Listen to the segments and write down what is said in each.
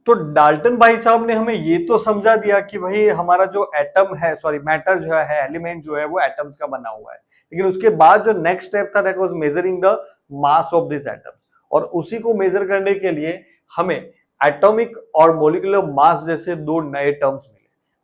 तो डाल्टन भाई साहब ने हमें ये तो समझा दिया कि भाई हमारा जो एटम है, सॉरी मैटर जो है, एलिमेंट जो है वो एटम्स का बना हुआ है, लेकिन उसके बाद जो नेक्स्ट स्टेप था that was measuring the mass of this atoms, और उसी को मेजर करने के लिए हमें एटॉमिक और मोलिकुलर मास जैसे दो नए टर्म्स मिले।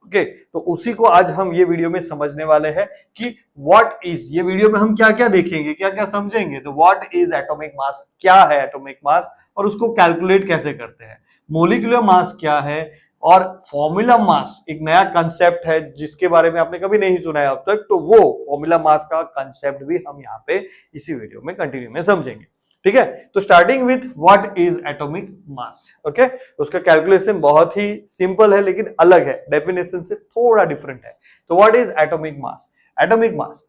ओके, तो उसी को आज हम ये वीडियो में समझने वाले हैं कि व्हाट इज, ये वीडियो में हम क्या क्या देखेंगे, क्या क्या समझेंगे। तो व्हाट इज एटॉमिक मास, क्या है एटॉमिक मास और उसको कैलकुलेट कैसे करते हैं, मोलिकुलर मास क्या है, और फॉर्मूला मास एक नया कंसेप्ट है जिसके बारे में आपने कभी नहीं सुना है अब तक, तो वो फॉर्मूला मास का कंसेप्ट भी हम यहाँ पे इसी वीडियो में कंटिन्यू में समझेंगे। ठीक है, तो starting with what is atomic mass. Okay, उसका कैलकुलेशन बहुत ही सिंपल है लेकिन अलग है, डेफिनेशन से थोड़ा डिफरेंट है। तो what is atomic mass? Atomic mass,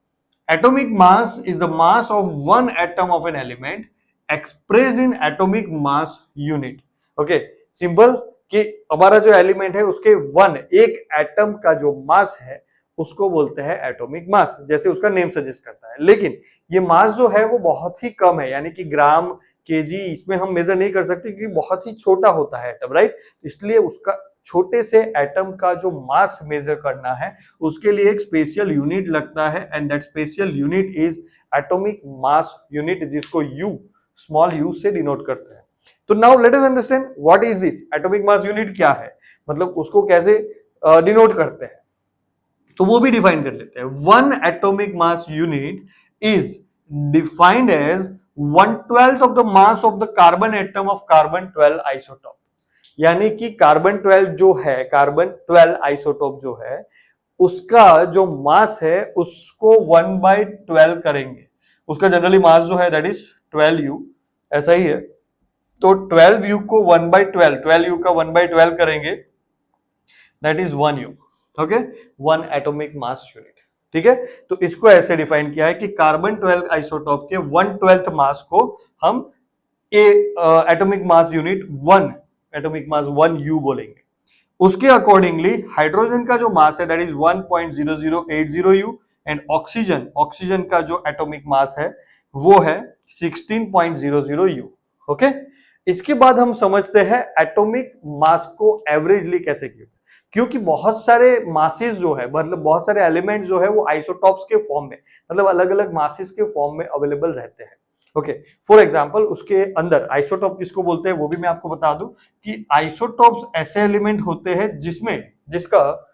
atomic mass is the mass of one atom of an element expressed in atomic mass unit। Okay, simple कि हमारा जो एलिमेंट है उसके वन, एक एटम का जो मास है उसको बोलते हैं एटॉमिक मास, जैसे उसका नेम सजेस्ट करता है। लेकिन ये मास जो है वो बहुत ही कम है, यानी कि ग्राम, केजी, इसमें हम मेजर नहीं कर सकते क्योंकि बहुत ही छोटा होता है एटम, राइट। इसलिए उसका छोटे से एटम का जो मास मेजर करना है उसके लिए एक स्पेशल यूनिट लगता है, and that special unit is atomic mass unit, जिसको यू, स्मॉल यू से डिनोट करते हैं। तो now let us understand what is this atomic mass unit, क्या है, मतलब उसको कैसे डिनोट करते हैं, तो वो भी डिफाइन कर लेते हैं। One atomic mass unit is defined as 1/12 of the mass of the carbon atom of carbon 12 isotope. यानी कि कार्बन 12 जो है, कार्बन 12 आइसोटोप जो है, उसका जो मास है उसको 1/12 करेंगे। उसका जनरली मास जो है दैट इज 12u, ऐसा ही है। तो 12u को 1/12, 12u का 1/12 करेंगे, that is 1u। Okay, one atomic mass unit. ठीक है, तो इसको ऐसे डिफाइन किया है कि कार्बन 12 आइसोटोप के 1/12 मास को हम atomic mass unit 1, atomic mass 1u बोलेंगे। उसके अकॉर्डिंगली हाइड्रोजन का जो मास है that is 1.0080u, and oxygen, oxygen का जो एटॉमिक मास है वो है 16.00u। ओके, इसके बाद हम समझते हैं एटॉमिक मास को एवरेजली कैसे किया, क्योंकि बहुत सारे मासेस जो है, मतलब बहुत सारे एलिमेंट जो है वो आइसोटॉप्स के फॉर्म में, मतलब अलग अलग मासेस के फॉर्म में अवेलेबल रहते हैं। ओके, फॉर एग्जांपल उसके अंदर आइसोटॉप किसको बोलते हैं वो भी मैं आपको बता दूं कि आइसोटॉप्स ऐसे एलिमेंट होते हैं जिसका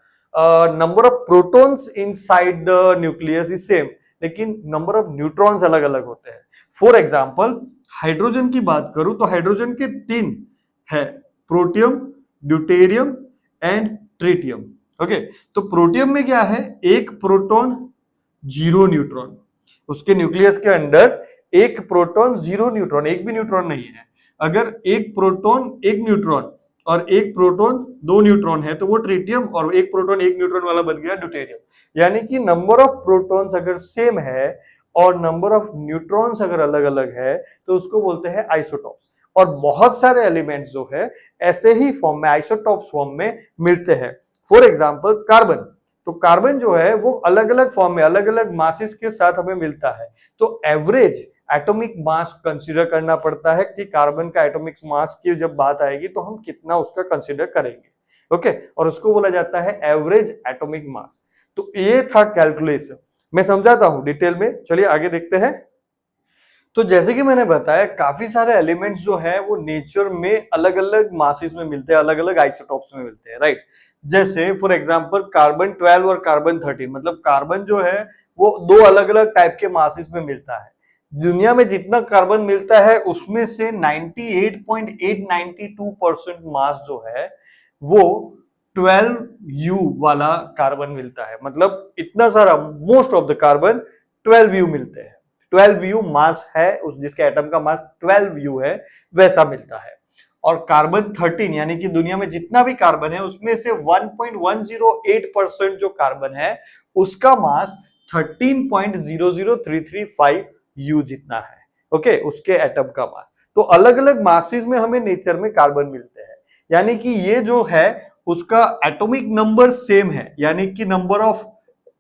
number of protons inside the nucleus is same, लेकिन नंबर ऑफ न्यूट्रॉन्स अलग अलग होते हैं। फॉर एग्जांपल हाइड्रोजन की बात करूं तो हाइड्रोजन के 3 है, protium, deuterium and tritium. Okay, तो प्रोटियम में क्या है, एक प्रोटॉन 0 न्यूट्रॉन, उसके न्यूक्लियस के अंदर एक प्रोटॉन 0 न्यूट्रॉन, एक भी न्यूट्रॉन नहीं है। अगर एक प्रोटॉन 1 न्यूट्रॉन और एक प्रोटॉन 2 न्यूट्रॉन है तो वो ट्रिटियम, और एक प्रोटॉन 1 न्यूट्रॉन वाला बन गया ड्यूटेरियम। यानी कि नंबर ऑफ प्रोटॉन्स अगर सेम है और नंबर ऑफ न्यूट्रॉन्स अगर अलग अलग है तो उसको बोलते हैं आइसोटॉप्स। और बहुत सारे एलिमेंट्स जो है ऐसे ही फॉर्म में, आइसोटॉप्स फॉर्म में मिलते हैं। फॉर एग्जांपल कार्बन, तो कार्बन जो है वो अलग अलग फॉर्म में, अलग अलग मासेस के साथ हमें मिलता है। तो एवरेज एटॉमिक मास कंसीडर करना पड़ता है कि कार्बन का एटॉमिक मास की जब बात आएगी तो हम कितना उसका कंसीडर करेंगे। ओके, और उसको बोला जाता है एवरेज एटॉमिक मास। तो ये था कैलकुलेशन, मैं समझाता हूं डिटेल में, चलिए आगे देखते हैं। तो जैसे कि मैंने बताया काफी सारे एलिमेंट्स जो है वो नेचर में अलग अलग मासेस में मिलते हैं, अलग अलग आइसोटॉप्स में मिलते हैं, राइट। जैसे फॉर एग्जांपल कार्बन 12 और कार्बन 13, मतलब कार्बन जो है वो दो अलग अलग टाइप के मासेस में मिलता है। दुनिया में जितना कार्बन मिलता है उसमें से 98.892% मास जो है वो 12u वाला कार्बन मिलता है। मतलब इतना सारा, most of the carbon 12u मिलते हैं। 12u मास है उस, जिसके एटम का मास 12u है, वैसा मिलता है। और कार्बन 13 यानी कि दुनिया में जितना भी कार्बन है उसमें से 1.108% जो कार्बन है उसका मास 13.00335 u जितना है। ओके, उसके एटम का मास। तो अलग अलग मासेस में हमें नेचर में कार्बन मिलते हैं, यानी कि ये जो है उसका एटॉमिक नंबर सेम है, यानी कि नंबर ऑफ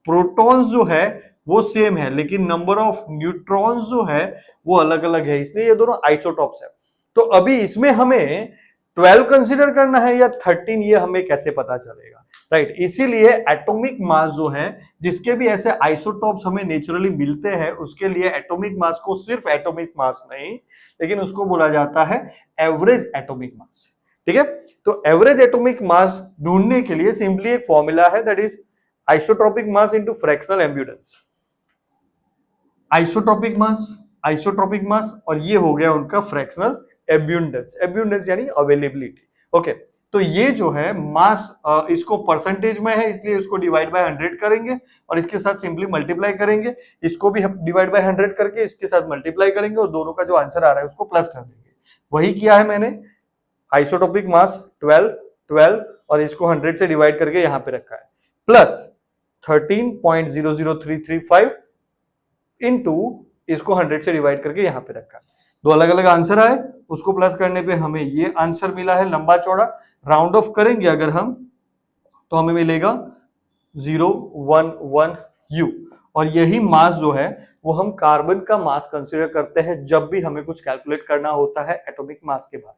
प्रोटॉन्स जो है वो सेम है, लेकिन नंबर ऑफ न्यूट्रॉन्स जो है वो अलग अलग है, इसलिए ये दोनों आइसोटॉप्स है। तो अभी इसमें हमें 12 कंसीडर करना है या 13, ये हमें कैसे पता चलेगा, राइट। इसीलिए एटॉमिक मास जो है, जिसके भी ऐसे आइसोटॉप्स हमें नेचुरली मिलते हैं, उसके लिए एटॉमिक मास को सिर्फ एटॉमिक मास नहीं, लेकिन उसको बोला जाता है एवरेज एटॉमिक मास, ठीक है। तो एवरेज एटॉमिक मास ढूंढने के लिए सिंपली एक फॉर्मूला है, that is isotropic mass into fractional एम्बुलेंस। आइसोट्रोपिक मास और ये हो गया उनका फ्रैक्शनल एब्यूंडेंस यानी अवेलेबिलिटी। ओके, तो ये जो है मास, इसको परसेंटेज में है इसलिए इसको डिवाइड बाय 100 करेंगे और इसके साथ सिंपली मल्टीप्लाई करेंगे, इसको भी हम डिवाइड बाय 100 करके इसके साथ मल्टीप्लाई करेंगे और दोनों का जो आंसर आ रहा है उसको प्लस कर देंगे। वही किया है मैंने, आइसोटोपिक मास 12 और इसको 100 से डिवाइड करके यहां पे रखा है, प्लस 13.00335 इनटू इसको 100 से डिवाइड करके यहां पे रखा। दो अलग अलग आंसर आए, उसको प्लस करने पे हमें ये आंसर मिला है लंबा चौड़ा। राउंड ऑफ करेंगे अगर हम तो हमें मिलेगा 011U, और यही मास जो है वो हम कार्बन का मास कंसीडर करते हैं जब भी हमें कुछ कैलकुलेट करना होता है एटॉमिक मास के बारे में।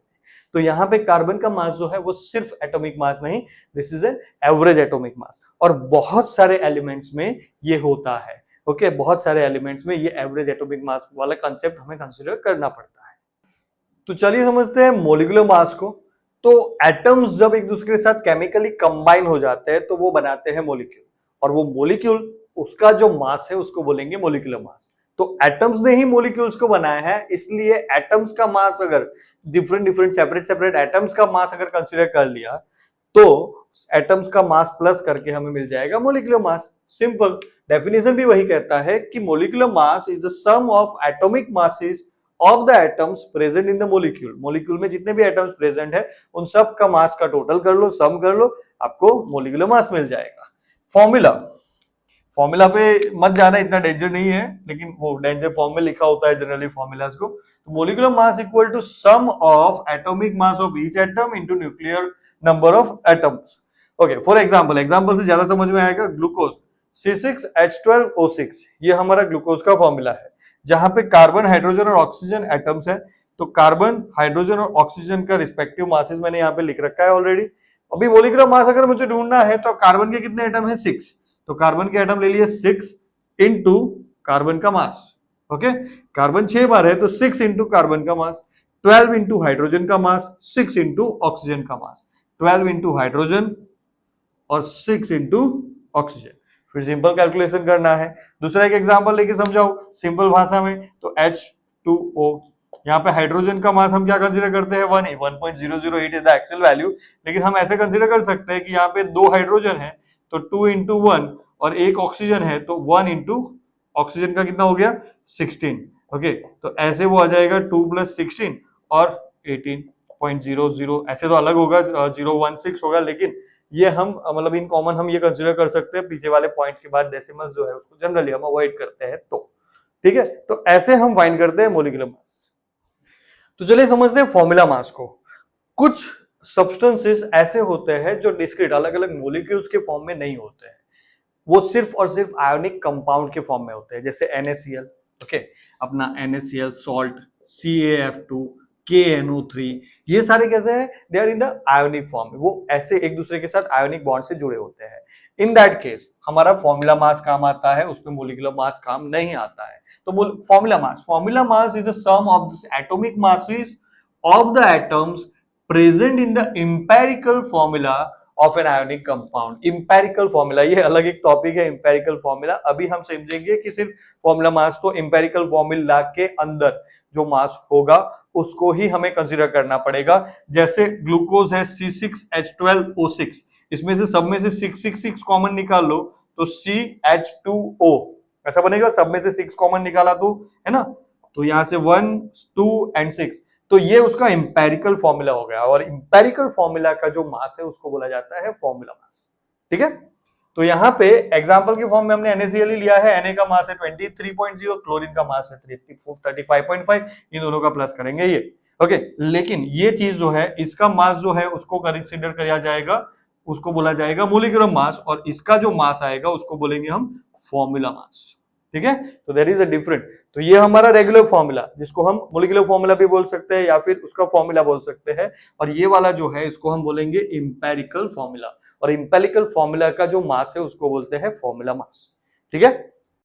तो यहाँ पे कार्बन का मास जो है वो सिर्फ एटॉमिक मास नहीं, this is an average atomic mass, और बहुत सारे एलिमेंट्स में ये होता है। ओके, बहुत सारे एलिमेंट्स में ये एवरेज एटॉमिक मास वाला कंसेप्ट हमें कंसीडर करना पड़ता है। तो चलिए समझते हैं मॉलिक्यूलर मास को। तो एटम्स जब एक दूसरे के साथ केमिकली कंबाइन हो जाते हैं तो वो बनाते हैं मॉलिक्यूल, और वो मॉलिक्यूल, उसका जो मास है उसको बोलेंगे मॉलिक्यूलर मास। तो एटम्स ने ही मॉलिक्यूल्स को बनाया है, इसलिए एटम्स का मास अगर डिफरेंट सेपरेट एटम्स का मास अगर कंसीडर कर लिया तो एटम्स का मास प्लस करके हमें मिल जाएगा मॉलिक्यूलर मास। सिंपल, डेफिनेशन भी वही कहता है कि molecular mass is the sum of atomic masses of the atoms present in the molecule. Molecule में जितने भी एटम्स प्रेजेंट है उन सब का मास का टोटल कर लो, सम कर लो, आपको मॉलिक्यूलर मास मिल जाएगा। फॉर्मूला पे मत जाना, इतना डेंजर नहीं है, लेकिन वो डेंजर फॉर्म में लिखा होता है जनरली फॉर्मूलाज को। तो molecular mass equal to sum of atomic mass of each atom into nuclear number of atoms. Okay, for example से ज्यादा समझ में आएगा। ग्लूकोज C6H12O6, ये हमारा ग्लूकोज का फॉर्मूला है, जहां पे कार्बन, हाइड्रोजन और ऑक्सीजन एटम्स है। तो कार्बन, हाइड्रोजन और ऑक्सीजन का रिस्पेक्टिव मासेस मैंने यहाँ पे लिख रखा है ऑलरेडी। अभी मॉलिक्यूलर मास अगर मुझे ढूंढना है तो कार्बन के कितने एटम है? 6, तो कार्बन के एटम ले लिए 6 इंटू कार्बन का मास। ओके, कार्बन 6 बार है तो 6 इंटू कार्बन का मास, 12 इंटू हाइड्रोजन का मास, 6 इंटू ऑक्सीजन का मास, 12 इंटू हाइड्रोजन और 6 इंटू ऑक्सीजन। फिर सिंपल कैलकुलेशन करना है। दूसरा एक एग्जांपल लेके समझाओ सिंपल भाषा में। तो H2O, यहाँ पे हाइड्रोजन का मास हम क्या कंसीडर करते हैं? 1.008 इज द एक्चुअल वैल्यू, लेकिन हम ऐसे कंसीडर कर सकते हैं कि यहाँ पे 2 हाइड्रोजन है तो 2 इंटू 1, और एक ऑक्सीजन है तो 1 इंटू ऑक्सीजन का कितना हो गया? 16। ओके, तो ऐसे वो आ जाएगा 2 + 16 और 18.00। ऐसे तो अलग होगा, 016 होगा, लेकिन ये हम मतलब इन कॉमन हम ये कंसीडर कर सकते हैं, पीछे वाले पॉइंट के बाद डेसिमल जो है उसको जनरली हम अवॉइड करते हैं। तो ठीक है, तो ऐसे हम फाइंड करते हैं मॉलिक्यूलर मास। तो चलिए समझते हैं फॉर्मूला मास को। कुछ सब्सटेंसेस ऐसे होते हैं जो डिस्क्रीट अलग अलग मॉलिक्यूल्स के फॉर्म में नहीं होते हैं, वो सिर्फ और सिर्फ आयोनिक कंपाउंड के फॉर्म में होते हैं, जैसे NaCl। ओके, अपना NaCl सॉल्ट, CaF2, KNO3, ये सारे कैसे हैं? They are in the ionic form, वो ऐसे एक दूसरे के साथ आयोनिक बॉन्ड से जुड़े होते हैं। इन दैट केस हमारा फॉर्मूला मास काम आता है, उसमें मॉलिक्यूलर मास काम नहीं आता है। तो formula mass is the sum of the atomic masses of the atoms present in the empirical formula of an ionic compound. Empirical formula, ये अलग एक टॉपिक है इंपेरिकल फॉर्मूला। अभी हम समझेंगे कि सिर्फ फॉर्मूला मास को इंपेरिकल फॉर्मूला के अंदर जो मास होगा उसको ही हमें कंसीडर करना पड़ेगा। जैसे ग्लूकोज है C6H12O6, इसमें से सब में से 6 कॉमन निकाल लो तो CH2O ऐसा बनेगा। सब में से 6 कॉमन निकाला तो, है ना, तो यहां से 1, 2 एंड 6, तो ये उसका इंपेरिकल फॉर्मूला हो गया। और इंपेरिकल फॉर्मूला का जो मास है उसको बोला जाता है फॉर्मूला मास। ठीक है, तो यहाँ पे एग्जांपल के फॉर्म में हमने NaCl ही लिया है। Na का मास है 23.0, क्लोरीन का मास है 35.5, इन दोनों का प्लस करेंगे ये। ओके, लेकिन ये चीज जो है, इसका मास जो है उसको कंसीडर किया जाएगा, उसको बोला जाएगा मॉलिक्यूलर मास, और इसका जो मास आएगा उसको बोलेंगे हम फॉर्मूला मास। ठीक है, तो देयर इज अ डिफरेंट। तो ये हमारा रेगुलर फॉर्मूला, जिसको हम मोलिकुलर फॉर्मूला भी बोल सकते हैं या फिर उसका फॉर्मूला बोल सकते हैं। और ये वाला जो है इसको हम बोलेंगे इंपेरिकल फॉर्मूला, और इंपेरिकल फॉर्मूला का जो मास है उसको बोलते हैं फॉर्मूला मास। ठीक है।